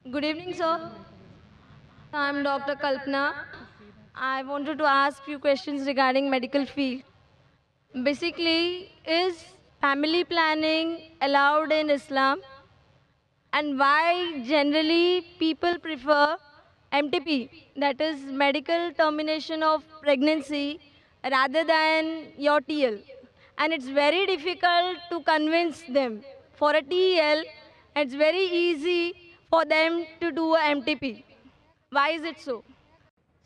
Good evening, sir. I'm Dr. Kalpana. I wanted to ask few questions regarding medical field. Basically, is family planning allowed in Islam, and why generally people prefer MTP, that is medical termination of pregnancy, rather than your TL? And it's very difficult to convince them. For a TL, it's very easy for them to do a MTP. Why is it so?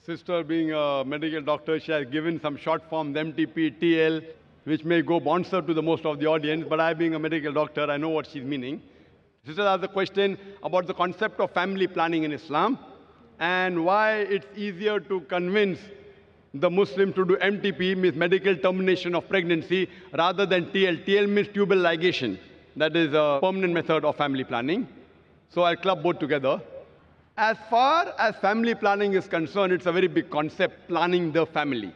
Sister being a medical doctor, she has given some short forms, MTP, TL, which may go bouncer to the most of the audience, but I being a medical doctor, I know what she's meaning. Sister asked a question about the concept of family planning in Islam and why it's easier to convince the Muslim to do MTP, means medical termination of pregnancy, rather than TL. TL means tubal ligation. That is a permanent method of family planning. So I'll club both together. As far as family planning is concerned, it's a very big concept, planning the family.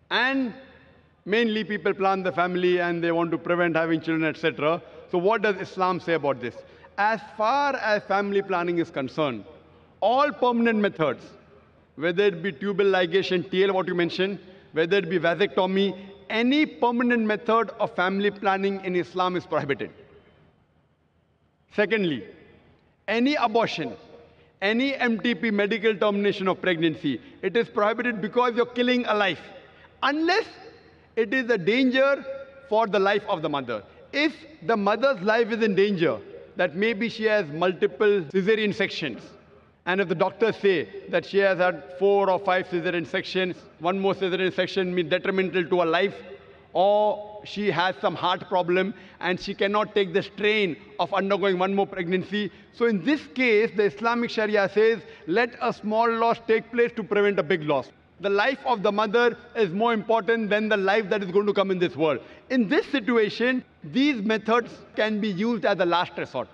And mainly people plan the family and they want to prevent having children, etc. So what does Islam say about this? As far as family planning is concerned, all permanent methods, whether it be tubal ligation, TL, what you mentioned, whether it be vasectomy, any permanent method of family planning in Islam is prohibited. Secondly, any abortion, any MTP, medical termination of pregnancy, it is prohibited because you're killing a life, unless it is a danger for the life of the mother. If the mother's life is in danger, that maybe she has multiple cesarean sections, and if the doctors say that she has had 4 or 5 cesarean sections, one more cesarean section means detrimental to her life, or she has some heart problem and she cannot take the strain of undergoing one more pregnancy. So in this case, the Islamic Sharia says, let a small loss take place to prevent a big loss. The life of the mother is more important than the life that is going to come in this world. In this situation, these methods can be used as a last resort.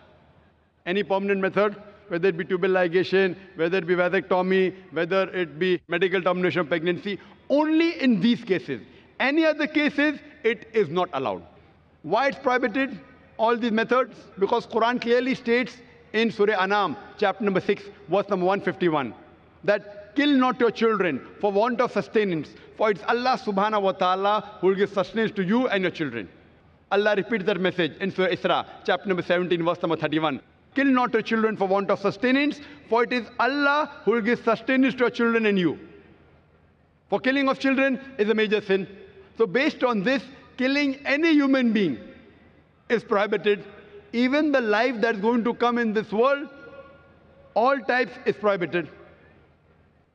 Any permanent method, whether it be tubal ligation, whether it be vasectomy, whether it be medical termination of pregnancy, only in these cases. Any other cases, it is not allowed. Why it's prohibited, all these methods? Because Quran clearly states in Surah Anam, chapter number 6, verse number 151, that kill not your children for want of sustenance, for it's Allah subhanahu wa ta'ala who will give sustenance to you and your children. Allah repeats that message in Surah Isra, chapter number 17, verse number 31. Kill not your children for want of sustenance, for it is Allah who will give sustenance to your children and you. For killing of children is a major sin. So based on this, killing any human being is prohibited. Even the life that's going to come in this world, all types is prohibited.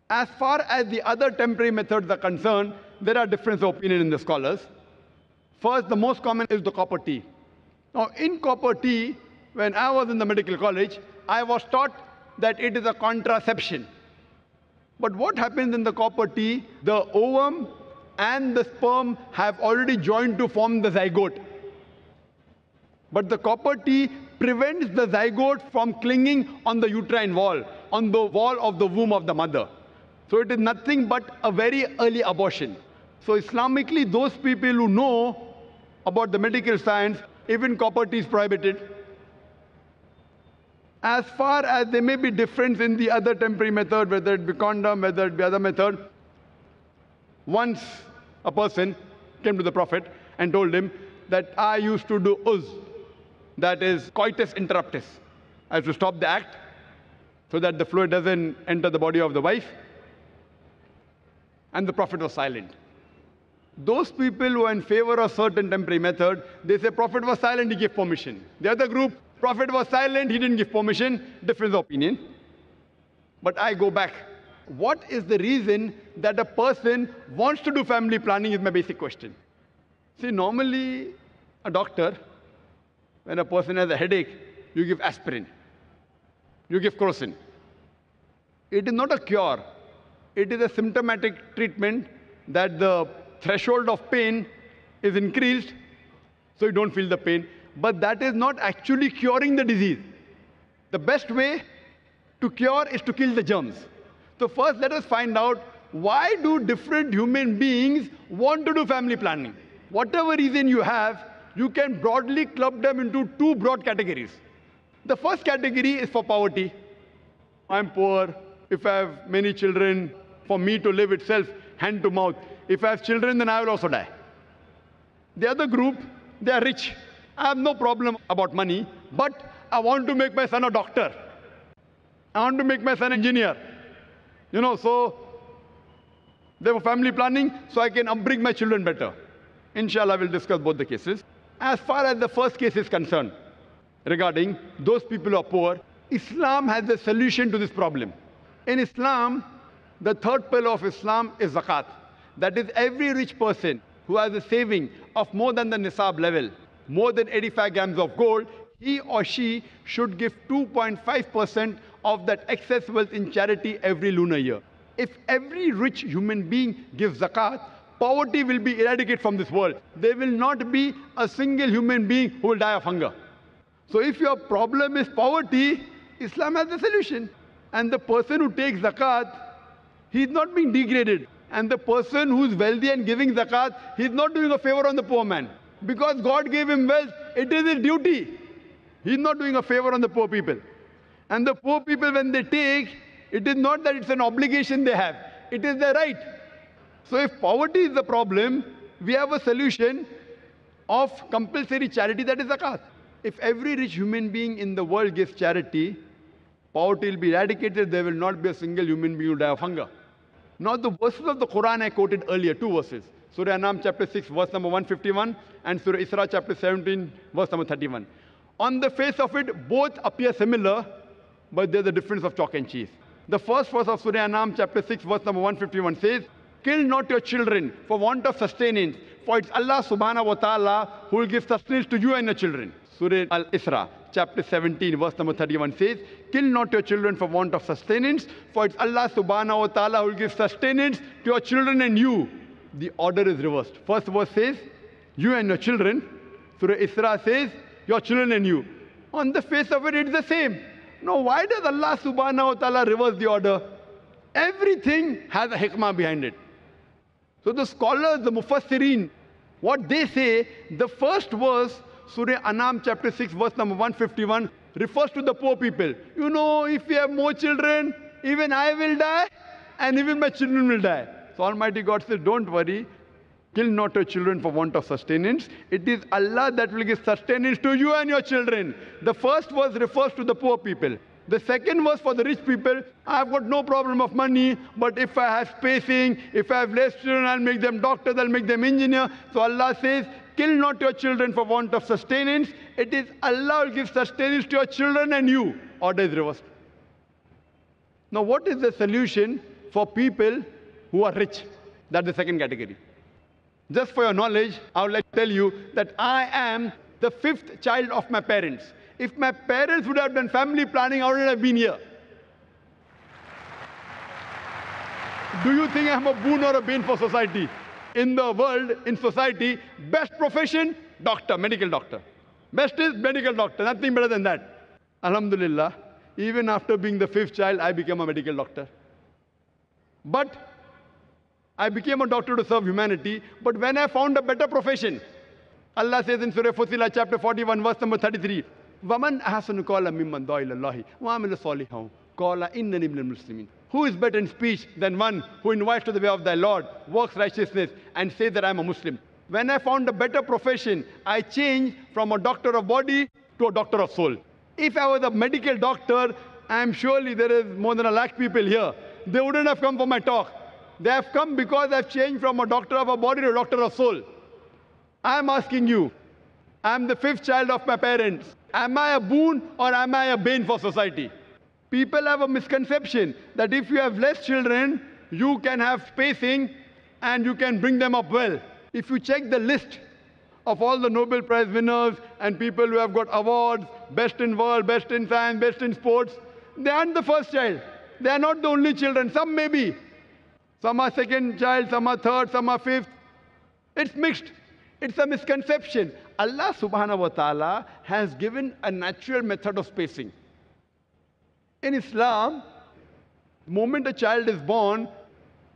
As far as the other temporary methods are concerned, there are different opinions in the scholars. First, the most common is the copper T. Now, in copper T, when I was in the medical college, I was taught that it is a contraception. But what happens in the copper T? The ovum and the sperm have already joined to form the zygote. But the copper T prevents the zygote from clinging on the uterine wall, on the wall of the womb of the mother. So it is nothing but a very early abortion. So Islamically, those people who know about the medical science, even copper T is prohibited. As far as there may be difference in the other temporary method, whether it be condom, whether it be other method, once a person came to the Prophet and told him that I used to do uz, that is coitus interruptus. I have to stop the act so that the fluid doesn't enter the body of the wife. And the Prophet was silent. Those people who are in favor of certain temporary method, they say Prophet was silent, he gave permission. The other group, Prophet was silent, he didn't give permission, difference of opinion. But I go back. What is the reason that a person wants to do family planning is my basic question. See, normally a doctor, when a person has a headache, you give aspirin, you give crocin. It is not a cure. It is a symptomatic treatment that the threshold of pain is increased, so you don't feel the pain. But that is not actually curing the disease. The best way to cure is to kill the germs. So first let us find out, why do different human beings want to do family planning? Whatever reason you have, you can broadly club them into two broad categories. The first category is for poverty. I'm poor. If I have many children, for me to live itself, hand to mouth. If I have children, then I will also die. The other group, they are rich. I have no problem about money, but I want to make my son a doctor. I want to make my son an engineer. So they were family planning, so I can upbring my children better. Inshallah, we'll discuss both the cases. As far as the first case is concerned, regarding those people who are poor, Islam has a solution to this problem. In Islam, the third pillar of Islam is zakat. That is, every rich person who has a saving of more than the nisab level, more than 85 grams of gold, he or she should give 2.5% of that excess wealth in charity every lunar year. If every rich human being gives zakat, poverty will be eradicated from this world. There will not be a single human being who will die of hunger. So if your problem is poverty, Islam has the solution. And the person who takes zakat, he is not being degraded. And the person who is wealthy and giving zakat, he is not doing a favor on the poor man. Because God gave him wealth, it is his duty. He is not doing a favor on the poor people. And the poor people, when they take, it is not that it's an obligation they have. It is their right. So if poverty is the problem, we have a solution of compulsory charity, that is zakat. If every rich human being in the world gives charity, poverty will be eradicated. There will not be a single human being who die of hunger. Now the verses of the Quran I quoted earlier, two verses. Surah Anam chapter 6, verse number 151, and Surah Isra chapter 17, verse number 31. On the face of it, both appear similar, but there's a difference of chalk and cheese. The first verse of Surah Anam chapter 6, verse number 151 says, "Kill not your children for want of sustenance, for it's Allah subhanahu wa ta'ala who will give sustenance to you and your children." Surah Al-Isra chapter 17, verse number 31 says, "Kill not your children for want of sustenance, for it's Allah subhanahu wa ta'ala who will give sustenance to your children and you." The order is reversed. First verse says, "You and your children." Surah Isra says, "Your children and you." On the face of it, it's the same. Now, why does Allah subhanahu wa ta'ala reverse the order? Everything has a hikmah behind it. So the scholars, the mufassirin, what they say, the first verse, Surah Anam chapter 6, verse number 151, refers to the poor people. If we have more children, even I will die, and even my children will die. So Almighty God says, don't worry, kill not your children for want of sustenance. It is Allah that will give sustenance to you and your children. The first verse refers to the poor people. The second verse for the rich people, I've got no problem of money, but if I have spacing, if I have less children, I'll make them doctors, I'll make them engineer. So Allah says, kill not your children for want of sustenance. It is Allah will give sustenance to your children and you. Order is reversed. Now what is the solution for people who are rich? That's the second category. Just for your knowledge, I would like to tell you that I am the fifth child of my parents. If my parents would have done family planning, I wouldn't have been here. Do you think I'm a boon or a bane for society? In the world, in society, best profession, doctor, medical doctor. Best is medical doctor, nothing better than that. Alhamdulillah, even after being the fifth child, I became a medical doctor. But I became a doctor to serve humanity, but when I found a better profession, Allah says in Surah Fussilat chapter 41, verse number 33, وَمَنْ أَحْسَنُ قَوْلًا مِمَّنْ دَعَا إِلَى اللَّهِ وَعَمِلَ صَالِحًا قَالَ إِنَّنِي مِنَ الْمُسْلِمِينَ. Who is better in speech than one who invites to the way of thy Lord, works righteousness, and says that I am a Muslim? When I found a better profession, I changed from a doctor of body to a doctor of soul. If I was a medical doctor, I am surely there is more than 1 lakh people here. They wouldn't have come for my talk. They have come because I've changed from a doctor of a body to a doctor of soul. I am asking you, I am the fifth child of my parents. Am I a boon or am I a bane for society? People have a misconception that if you have less children, you can have spacing and you can bring them up well. If you check the list of all the Nobel Prize winners and people who have got awards, best in world, best in science, best in sports, they aren't the first child. They are not the only children. Some may be. Some are second child, some are third, some are fifth. It's mixed. It's a misconception. Allah subhanahu wa ta'ala has given a natural method of spacing. In Islam, the moment a child is born,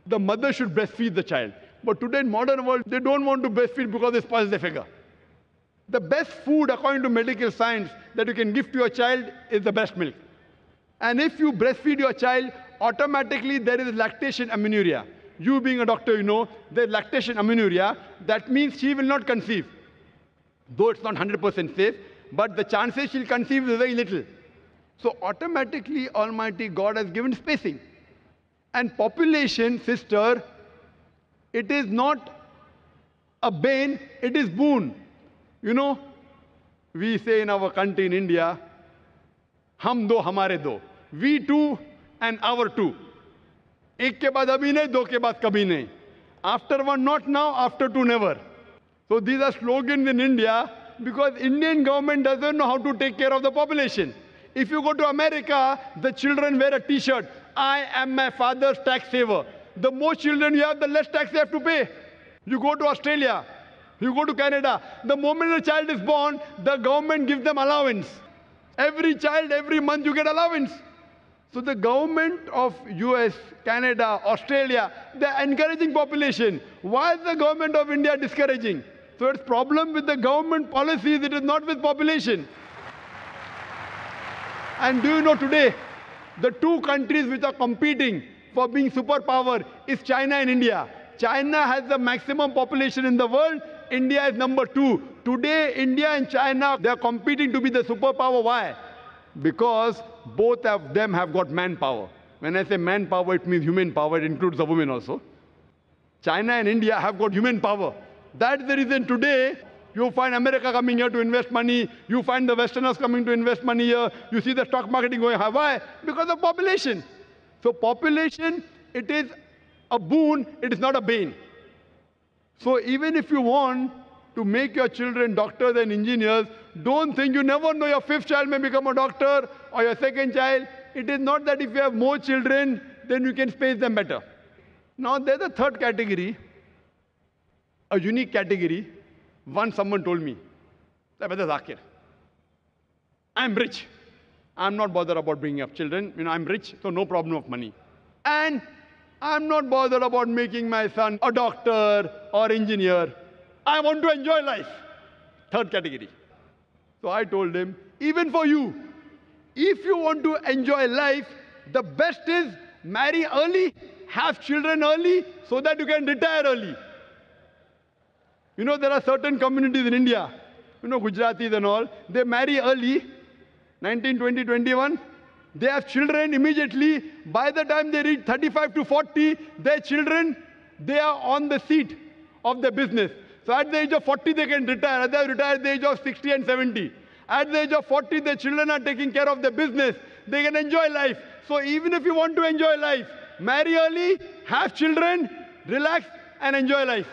the mother should breastfeed the child. But today in modern world, they don't want to breastfeed because they spoil their figure. The best food, according to medical science, that you can give to your child is the breast milk. And if you breastfeed your child, automatically there is lactation amenorrhea. You being a doctor, you know, there's lactation amenorrhea. That means she will not conceive. Though it's not 100% safe, but the chances she'll conceive is very little. So automatically, Almighty God has given spacing. And population, sister, it is not a bane, it is boon. You know, we say in our country, in India, हम दो हमारे दो, we two and our two. एक के बाद अभी नहीं, दो के बाद कभी नहीं. After one, not now, after two, never. So these are slogans in India because Indian government doesn't know how to take care of the population. If you go to America, the children wear a t-shirt, I am my father's tax saver. The more children you have, the less tax you have to pay. You go to Australia, you go to Canada, the moment a child is born, the government gives them allowance. Every child, every month you get allowance. So the government of US, Canada, Australia, they're encouraging population. Why is the government of India discouraging? So it's problem with the government policies, it is not with population. And do you know today, the two countries which are competing for being superpower is China and India. China has the maximum population in the world. India is number 2. Today, India and China, they are competing to be the superpower. Why? Because both of them have got manpower. When I say manpower, it means human power. It includes the women also. China and India have got human power. That's the reason today you find America coming here to invest money. You find the Westerners coming to invest money here. You see the stock marketing going high. Why? Because of population. So population, it is a boon, it is not a bane. So even if you want to make your children doctors and engineers, don't think you never know your 5th child may become a doctor or your 2nd child. It is not that if you have more children, then you can space them better. Now there's a third category, a unique category. Once someone told me, Brother Zakir, I'm rich. I'm not bothered about bringing up children. You know, I'm rich, so no problem of money. And I'm not bothered about making my son a doctor or engineer. I want to enjoy life. Third category. So I told him, even for you, if you want to enjoy life, the best is marry early, have children early, so that you can retire early. You know, there are certain communities in India, you know, Gujaratis and all, they marry early, 19, 20, 21. They have children immediately. By the time they reach 35 to 40, their children, they are on the seat of the business. So at the age of 40, they can retire. They have retired at the age of 60 and 70. At the age of 40, their children are taking care of their business. They can enjoy life. So even if you want to enjoy life, marry early, have children, relax, and enjoy life.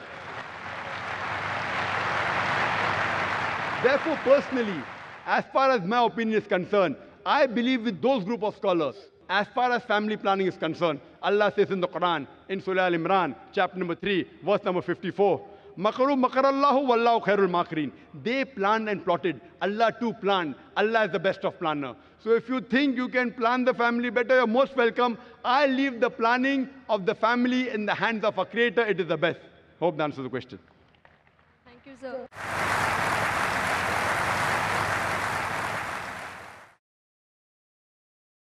Therefore, personally, as far as my opinion is concerned, I believe with those group of scholars. As far as family planning is concerned, Allah says in the Quran, in Surah Al-Imran, chapter number 3, verse number 54, Makaru makarallahu wallahu khairul makirin. They planned and plotted. Allah too planned. Allah is the best of planner. So if you think you can plan the family better, you're most welcome. I leave the planning of the family in the hands of a creator. It is the best. Hope that answers the question. Thank you, sir.